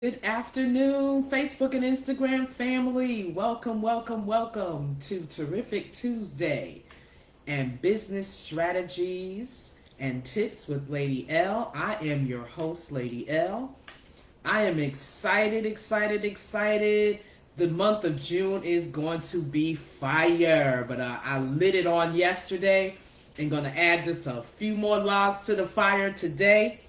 Good afternoon, Facebook and Instagram family. Welcome, welcome, welcome to Terrific Tuesday and Business Strategies and Tips with Lady L. I am your host, Lady L. I am excited, excited, excited. The month of June is going to be fire, but I lit it on yesterday and going to add just a few more logs to the fire today.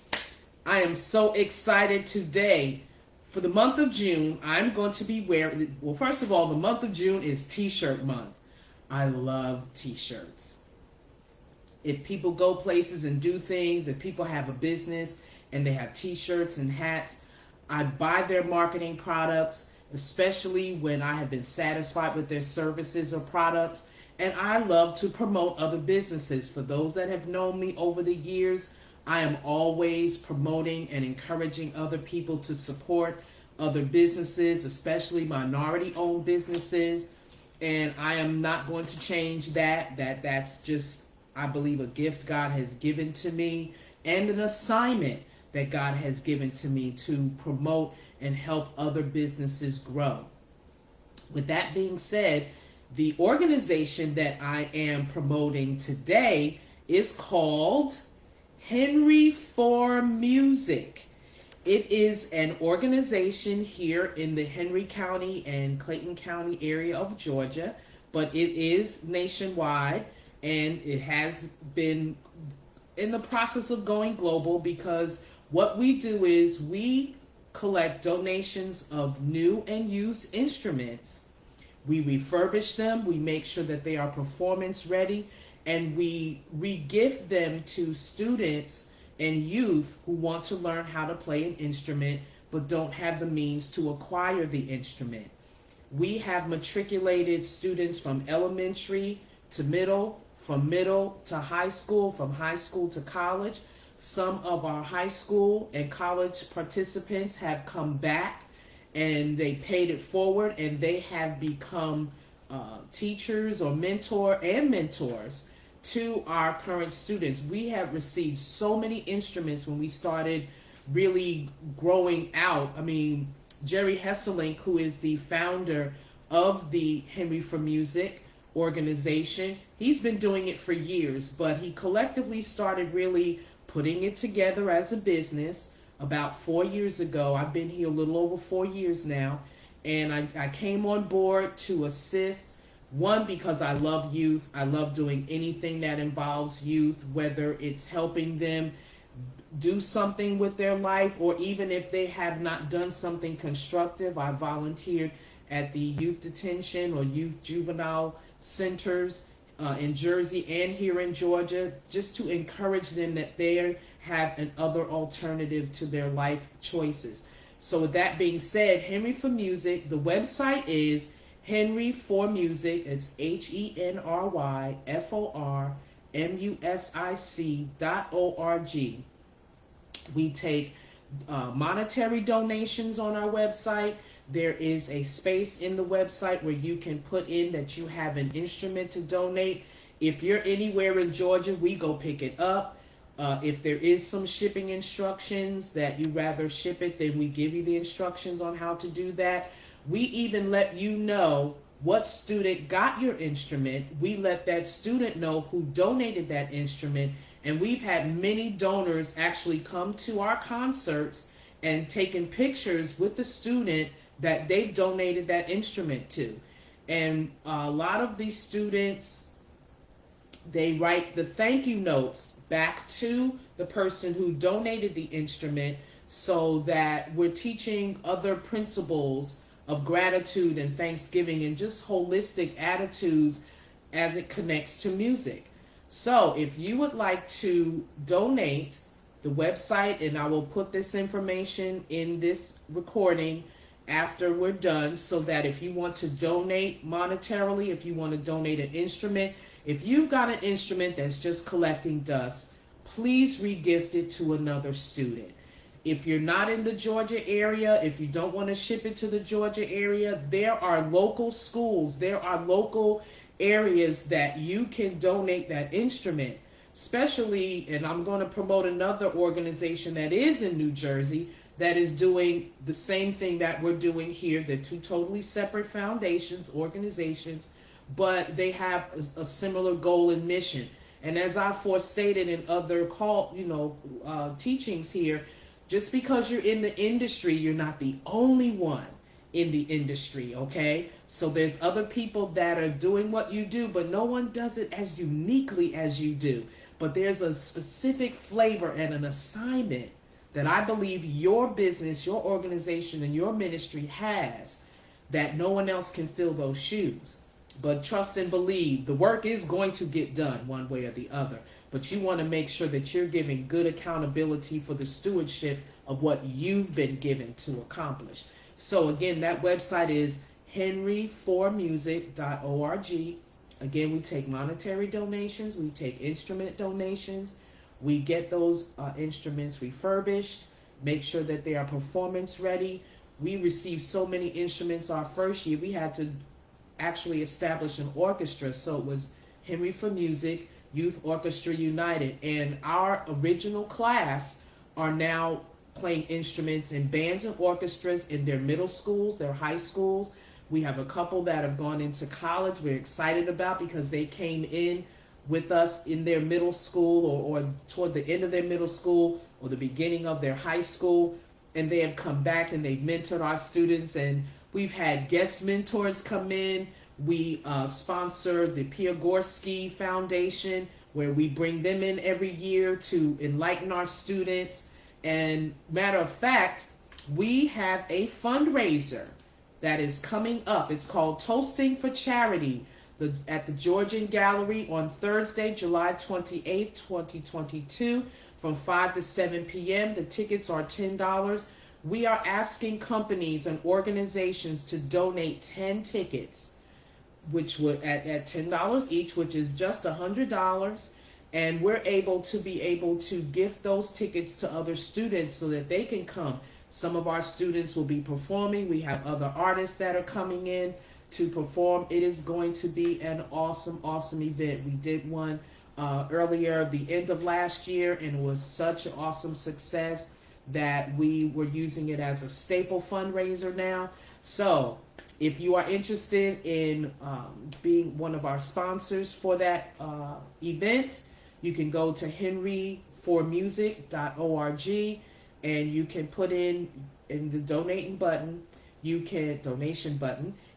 I am so excited today. For the month of June, I'm going to be wearing, well, first of all, the month of June is T-shirt month. I love T-shirts. If people go places and do things, if people have a business and they have T-shirts and hats, I buy their marketing products, especially when I have been satisfied with their services or products. And I love to promote other businesses. For those that have known me over the years, I am always promoting and encouraging other people to support other businesses, especially minority-owned businesses. And I am not going to change that. That's just, I believe, a gift God has given to me and an assignment that God has given to me to promote and help other businesses grow. With that being said, the organization that I am promoting today is called Henry for Music. It is an organization here in the Henry County and Clayton County area of Georgia, but it is nationwide and it has been in the process of going global because what we do is we collect donations of new and used instruments. We refurbish them, we make sure that they are performance ready, and we re-gift them to students and youth who want to learn how to play an instrument but don't have the means to acquire the instrument. We have matriculated students from elementary to middle, from middle to high school, from high school to college. Some of our high school and college participants have come back and they paid it forward and they have become teachers or mentors to our current students. We have received so many instruments when we started really growing out. I mean, Jerry Hesselink, who is the founder of the Henry for Music organization, he's been doing it for years, but he collectively started really putting it together as a business about 4 years ago. I've been here a little over 4 years now, and I came on board to assist. One, because I love youth. I love doing anything that involves youth, whether it's helping them do something with their life or even if they have not done something constructive. I volunteered at the youth detention or youth juvenile centers in Jersey and here in Georgia, just to encourage them that they have an other alternative to their life choices. So with that being said, Henry for Music, the website is Henry for Music. It's HenryForMusic.org. We take monetary donations on our website. There is a space in the website where you can put in that you have an instrument to donate. If you're anywhere in Georgia, we go pick it up. If there is some shipping instructions that you rather ship it, then we give you the instructions on how to do that. We even let you know what student got your instrument. We let that student know who donated that instrument. And we've had many donors actually come to our concerts and taken pictures with the student that they've donated that instrument to. And a lot of these students, they write the thank you notes back to the person who donated the instrument so that we're teaching other principles of gratitude and thanksgiving and just holistic attitudes as it connects to music. So if you would like to donate, the website, and I will put this information in this recording after we're done, so that if you want to donate monetarily, if you want to donate an instrument, if you've got an instrument that's just collecting dust, please regift it to another student. If you're not in the Georgia area, if you don't want to ship it to the Georgia area, there are local schools, there are local areas that you can donate that instrument. Especially, and I'm going to promote another organization that is in New Jersey that is doing the same thing that we're doing here. They're two totally separate foundations, organizations, but they have a similar goal and mission. And as I forestated in other teachings here, just because you're in the industry, you're not the only one in the industry, okay? So there's other people that are doing what you do, but no one does it as uniquely as you do. But there's a specific flavor and an assignment that I believe your business, your organization, and your ministry has that no one else can fill those shoes. But trust and believe, the work is going to get done one way or the other. But you want to make sure that you're giving good accountability for the stewardship of what you've been given to accomplish. So again, that website is henryformusic.org. Again, we take monetary donations, we take instrument donations, we get those instruments refurbished, make sure that they are performance ready. We received so many instruments our first year, we had to actually establish an orchestra. So it was Henry for Music, Youth Orchestra United, and our original class are now playing instruments in bands and orchestras in their middle schools, their high schools. We have a couple that have gone into college we're excited about because they came in with us in their middle school or toward the end of their middle school or the beginning of their high school, and they have come back and they've mentored our students, and we've had guest mentors come in. We sponsor the Piagorsky Foundation, where we bring them in every year to enlighten our students. And matter of fact, we have a fundraiser that is coming up. It's called Toasting for Charity at the Georgian Gallery on Thursday, July 28th, 2022, from 5 to 7 p.m. The tickets are $10. We are asking companies and organizations to donate 10 tickets, which would at $10 each, which is just $100. And we're able to gift those tickets to other students so that they can come. Some of our students will be performing. We have other artists that are coming in to perform. It is going to be an awesome, awesome event. We did one earlier, the end of last year, and it was such an awesome success that we were using it as a staple fundraiser now. So if you are interested in being one of our sponsors for that event, you can go to henryformusic.org and you can put in the donation button,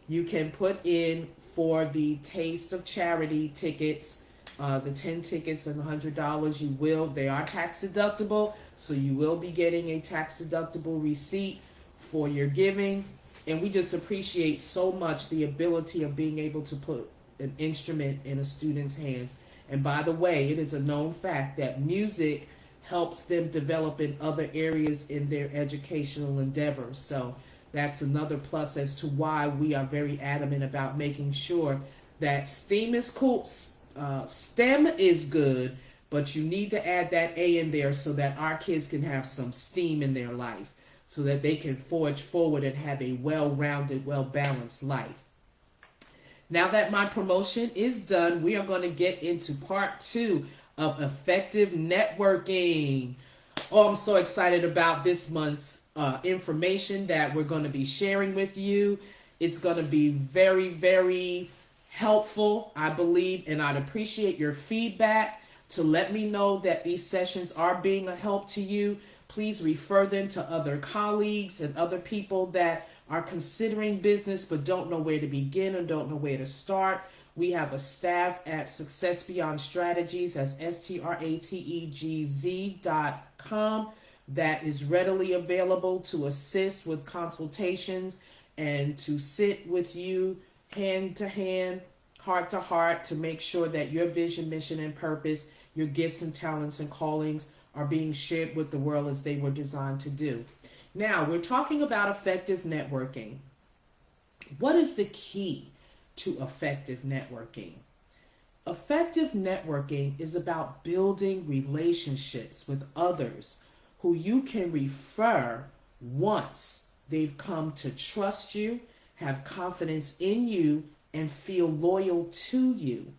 you can put in for the Taste of Charity tickets, the 10 tickets and $100. They are tax deductible, so you will be getting a tax deductible receipt for your giving. And we just appreciate so much the ability of being able to put an instrument in a student's hands. And by the way, it is a known fact that music helps them develop in other areas in their educational endeavors. So that's another plus as to why we are very adamant about making sure that STEAM is cool. STEM is good, but you need to add that A in there so that our kids can have some STEAM in their life, so that they can forge forward and have a well-rounded, well-balanced life. Now that my promotion is done, we are going to get into part 2 of effective networking. Oh, I'm so excited about this month's information that we're going to be sharing with you. It's going to be very, very helpful, I believe, and I'd appreciate your feedback to let me know that these sessions are being a help to you. Please refer them to other colleagues and other people that are considering business but don't know where to begin and don't know where to start. We have a staff at Success Beyond Strategz, that's strategz.com, that is readily available to assist with consultations and to sit with you hand to hand, heart to heart, to make sure that your vision, mission, and purpose, your gifts and talents and callings are being shared with the world as they were designed to do. Now, we're talking about effective networking. What is the key to effective networking? Effective networking is about building relationships with others who you can refer once they've come to trust you, have confidence in you, and feel loyal to you.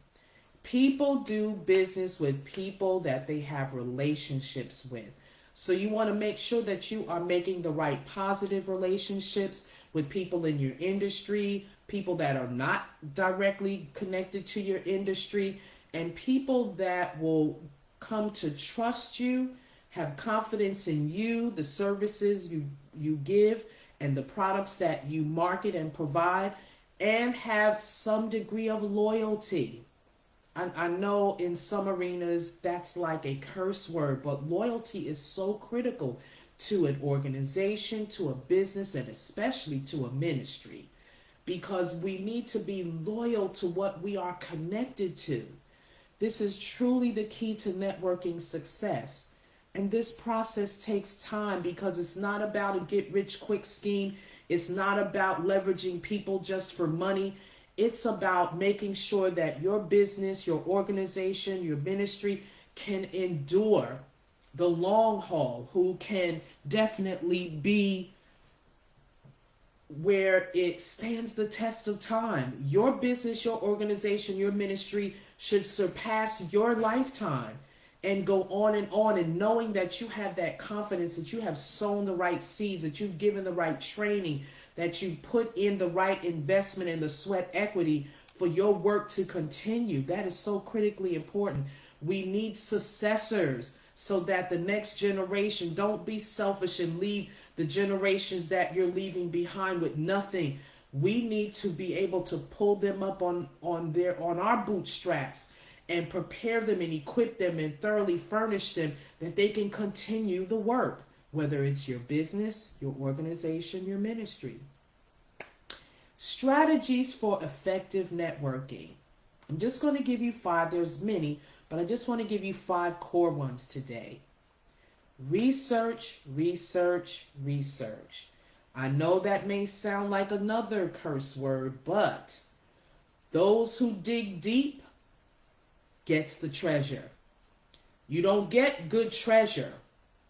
People do business with people that they have relationships with. So you want to make sure that you are making the right positive relationships with people in your industry, people that are not directly connected to your industry, and people that will come to trust you, have confidence in you, the services you give, and the products that you market and provide, and have some degree of loyalty. I know in some arenas that's like a curse word, but loyalty is so critical to an organization, to a business, and especially to a ministry, because we need to be loyal to what we are connected to. This is truly the key to networking success. And this process takes time because it's not about a get rich quick scheme. It's not about leveraging people just for money. It's about making sure that your business, your organization, your ministry can endure the long haul, who can definitely be where it stands the test of time. Your business, your organization, your ministry should surpass your lifetime and go on, and knowing that you have that confidence, that you have sown the right seeds, that you've given the right training, that you put in the right investment and the sweat equity for your work to continue. That is so critically important. We need successors so that the next generation, don't be selfish and leave the generations that you're leaving behind with nothing. We need to be able to pull them up on our bootstraps and prepare them and equip them and thoroughly furnish them that they can continue the work, whether it's your business, your organization, your ministry. Strategies for effective networking. I'm just going to give you 5. There's many, but I just want to give you 5 core ones today. Research, research, research. I know that may sound like another curse word, but those who dig deep gets the treasure. You don't get good treasure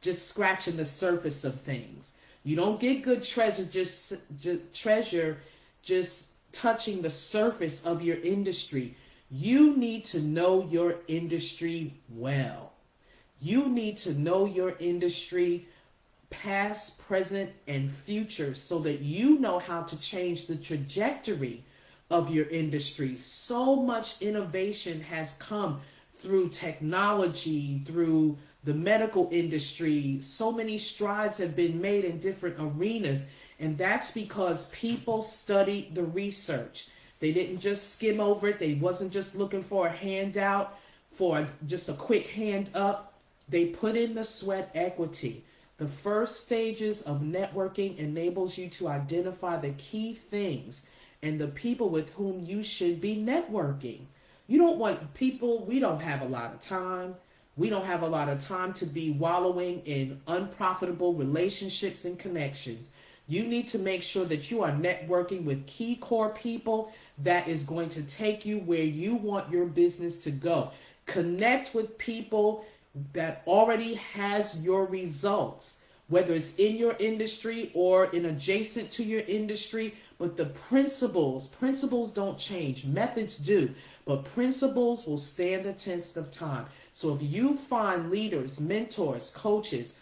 just scratching the surface of things. You don't get good treasure just touching the surface of your industry. You need to know your industry well. You need to know your industry past, present, and future so that you know how to change the trajectory of your industry. So much innovation has come through technology, through the medical industry. So many strides have been made in different arenas, and that's because people studied the research. They didn't just skim over it. They wasn't just looking for a handout, for just a quick hand up. They put in the sweat equity. The first stages of networking enables you to identify the key things and the people with whom you should be networking. You don't want people, we don't have a lot of time. We don't have a lot of time to be wallowing in unprofitable relationships and connections. You need to make sure that you are networking with key core people that is going to take you where you want your business to go. Connect with people that already has your results, whether it's in your industry or in adjacent to your industry. But the principles don't change. Methods do, but principles will stand the test of time. So if you find leaders, mentors, coaches,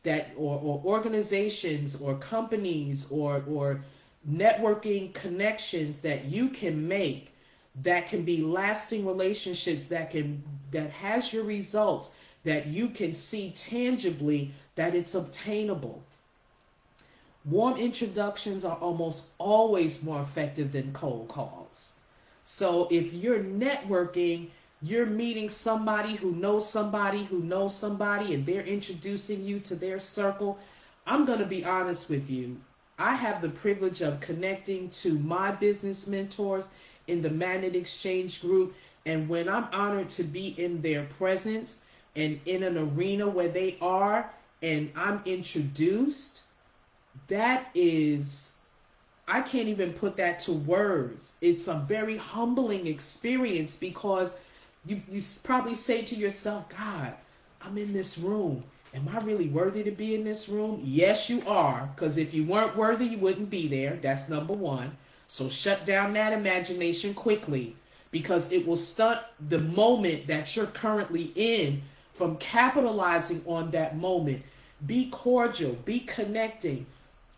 that or organizations or companies or networking connections that you can make, that can be lasting relationships, that has your results, that you can see tangibly that it's obtainable. Warm introductions are almost always more effective than cold calls. So if you're networking, you're meeting somebody who knows somebody who knows somebody, and they're introducing you to their circle. I'm going to be honest with you. I have the privilege of connecting to my business mentors in the Magnet Exchange group. And when I'm honored to be in their presence and in an arena where they are, and I'm introduced, that is, I can't even put that to words. It's a very humbling experience because you probably say to yourself, God, I'm in this room. Am I really worthy to be in this room? Yes, you are. Because if you weren't worthy, you wouldn't be there. That's number one. So shut down that imagination quickly, because it will stunt the moment that you're currently in from capitalizing on that moment. Be cordial, be connecting.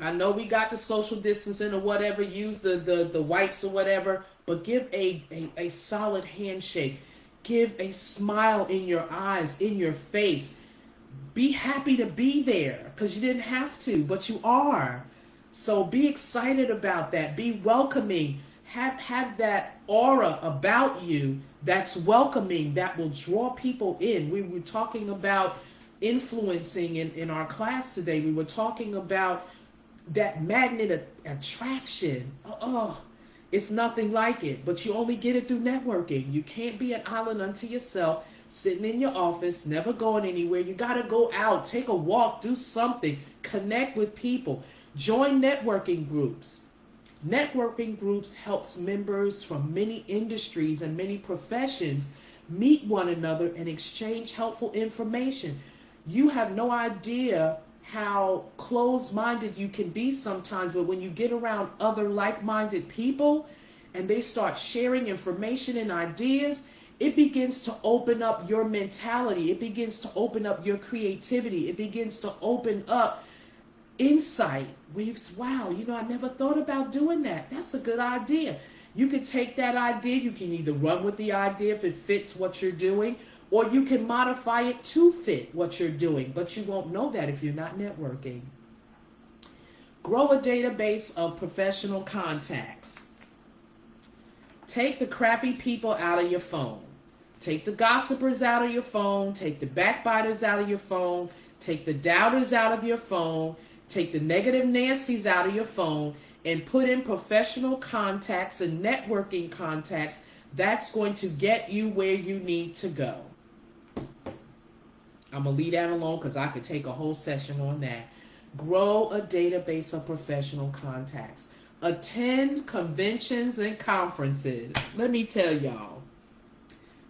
I know we got the social distancing or whatever, use the wipes or whatever, but give a solid handshake. Give a smile in your eyes, in your face. Be happy to be there because you didn't have to, but you are. So be excited about that. Be welcoming. Have that aura about you that's welcoming, that will draw people in. We were talking about influencing in our class today. We were talking about that magnet attraction. Oh, it's nothing like it, but you only get it through networking. You can't be an island unto yourself, sitting in your office, never going anywhere. You got to go out, take a walk, do something, connect with people, join networking groups. Networking groups helps members from many industries and many professions meet one another and exchange helpful information. You have no idea how closed-minded you can be sometimes, but when you get around other like-minded people and they start sharing information and ideas, it begins to open up your mentality. It begins to open up your creativity. It begins to open up insight where you say, wow, I never thought about doing that. That's a good idea. You can take that idea, you can either run with the idea if it fits what you're doing, or you can modify it to fit what you're doing, but you won't know that if you're not networking. Grow a database of professional contacts. Take the crappy people out of your phone. Take the gossipers out of your phone. Take the backbiters out of your phone. Take the doubters out of your phone. Take the negative Nancys out of your phone and put in professional contacts and networking contacts. That's going to get you where you need to go. I'm going to leave that alone because I could take a whole session on that. Grow a database of professional contacts. Attend conventions and conferences. Let me tell y'all.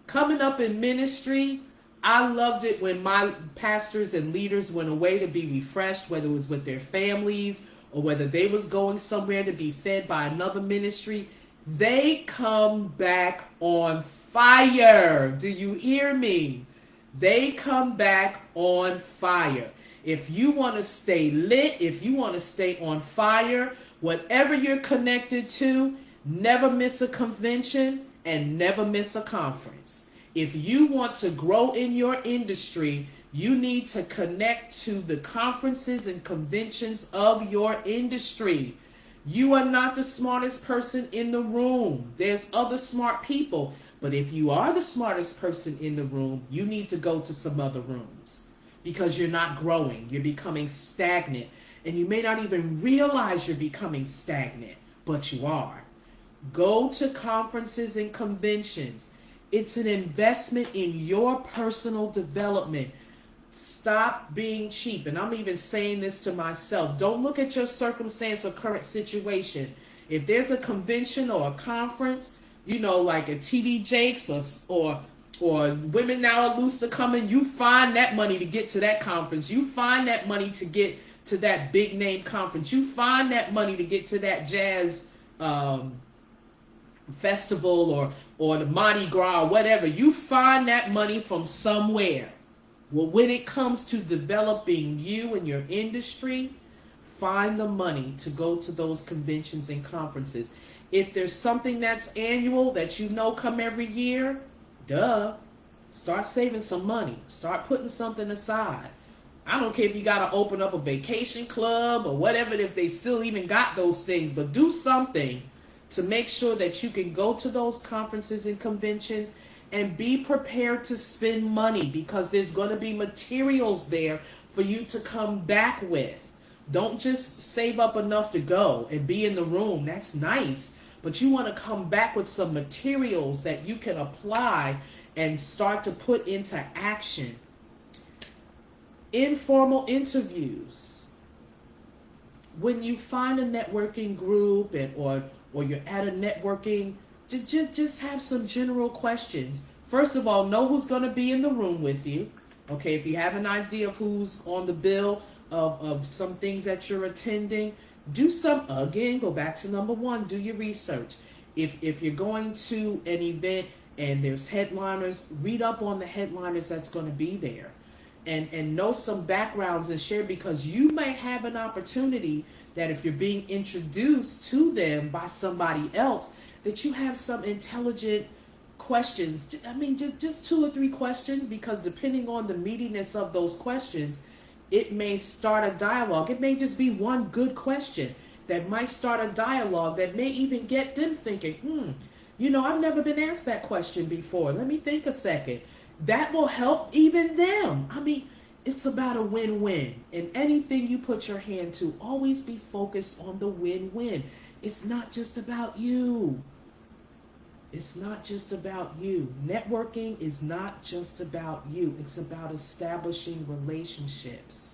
Coming up in ministry, I loved it when my pastors and leaders went away to be refreshed, whether it was with their families or whether they was going somewhere to be fed by another ministry. They come back on fire. Do you hear me? They come back on fire. If you want to stay lit, if you want to stay on fire, whatever you're connected to, never miss a convention and never miss a conference. If you want to grow in your industry, you need to connect to the conferences and conventions of your industry. You are not the smartest person in the room. There's other smart people. But if you are the smartest person in the room, you need to go to some other rooms because you're not growing. You're becoming stagnant. And you may not even realize you're becoming stagnant, but you are. Go to conferences and conventions. It's an investment in your personal development. Stop being cheap. And I'm even saying this to myself. Don't look at your circumstance or current situation. If there's a convention or a conference, like a TD Jakes or Women Now are Loose to come in, you find that money to get to that conference. You find that money to get to that big name conference. You find that money to get to that jazz festival or the Mardi Gras or whatever. You find that money from somewhere. Well, when it comes to developing you and your industry, find the money to go to those conventions and conferences. If there's something that's annual that come every year, start saving some money. Start putting something aside. I don't care if you got to open up a vacation club or whatever, if they still even got those things, but do something to make sure that you can go to those conferences and conventions and be prepared to spend money because there's going to be materials there for you to come back with. Don't just save up enough to go and be in the room. That's nice. But you want to come back with some materials that you can apply and start to put into action. Informal interviews. When you find a networking group or you're at a networking, just have some general questions. First of all, know who's going to be in the room with you. Okay, if you have an idea of who's on the bill of some things that you're attending, go back to number one, do your research. If you're going to an event and there's headliners, read up on the headliners that's going to be there. and know some backgrounds and share, because you may have an opportunity that if you're being introduced to them by somebody else, that you have some intelligent questions. I mean, just 2 or 3 questions, because depending on the meatiness of those questions, it may start a dialogue. It may just be one good question that might start a dialogue that may even get them thinking, I've never been asked that question before. Let me think a second. That will help even them. I mean, it's about a win-win. And anything you put your hand to, always be focused on the win-win. It's not just about you. It's not just about you. Networking is not just about you. It's about establishing relationships.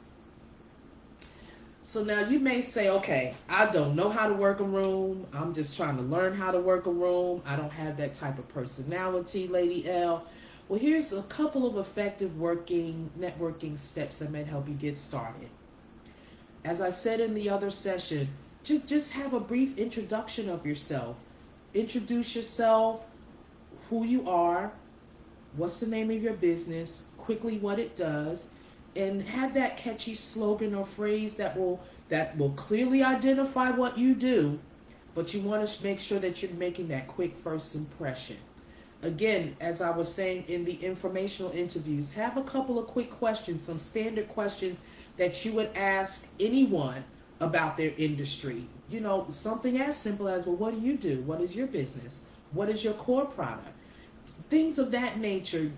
So now you may say, okay, I don't know how to work a room. I'm just trying to learn how to work a room. I don't have that type of personality, Lady L. Well, here's a couple of effective networking steps that might help you get started. As I said in the other session, just have a brief introduction of yourself. Introduce yourself, who you are, what's the name of your business, quickly what it does, and have that catchy slogan or phrase that will clearly identify what you do, but you want to make sure that you're making that quick first impression. Again, as I was saying in the informational interviews, have a couple of quick questions, some standard questions that you would ask anyone about their industry. Something as simple as, well, what do you do? What is your business? What is your core product? Things of that nature.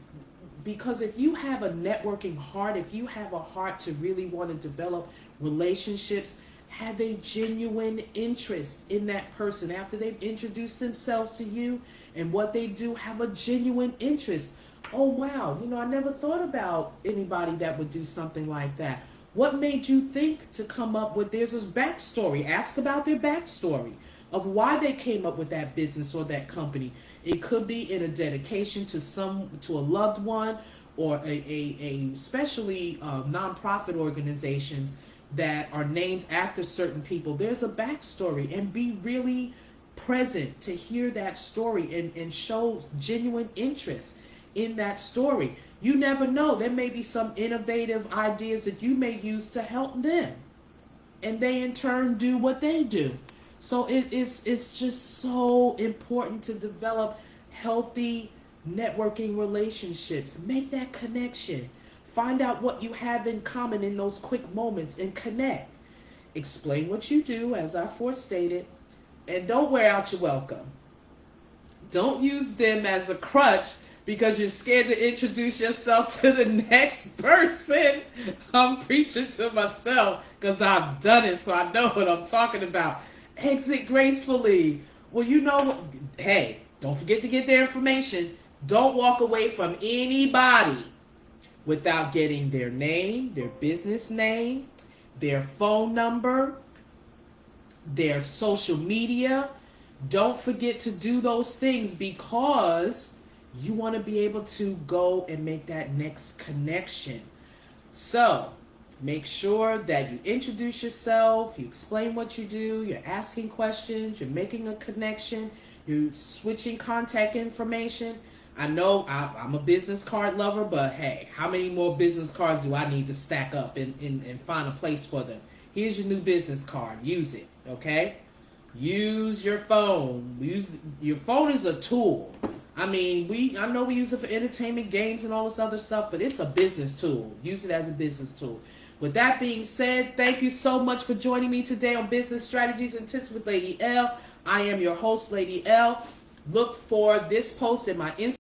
Because if you have a networking heart, if you have a heart to really want to develop relationships, have a genuine interest in that person. After they've introduced themselves to you and what they do, have a genuine interest. Oh, wow, I never thought about anybody that would do something like that. What made you think to come up with there's this backstory? Ask about their backstory of why they came up with that business or that company. It could be in a dedication to a loved one, or especially nonprofit organizations that are named after certain people. There's a backstory, and be really present to hear that story and show genuine interest in that story. You never know. There may be some innovative ideas that you may use to help them, and they in turn do what they do. So it's just so important to develop healthy networking relationships. Make that connection. Find out what you have in common in those quick moments and connect. Explain what you do, as I forestated, and don't wear out your welcome. Don't use them as a crutch because you're scared to introduce yourself to the next person. I'm preaching to myself because I've done it, so I know what I'm talking about. Exit gracefully. Well, hey, don't forget to get their information. Don't walk away from anybody without getting their name, their business name, their phone number, their social media. Don't forget to do those things, because you want to be able to go and make that next connection. So make sure that you introduce yourself, you explain what you do, you're asking questions, you're making a connection, you're switching contact information. I know I'm a business card lover, but hey, how many more business cards do I need to stack up and find a place for them? Here's your new business card. Use it, okay? Use your phone. Your phone is a tool. I mean, I know we use it for entertainment, games, and all this other stuff, but it's a business tool. Use it as a business tool. With that being said, thank you so much for joining me today on Business Strategies and Tips with Lady L. I am your host, Lady L. Look for this post in my Instagram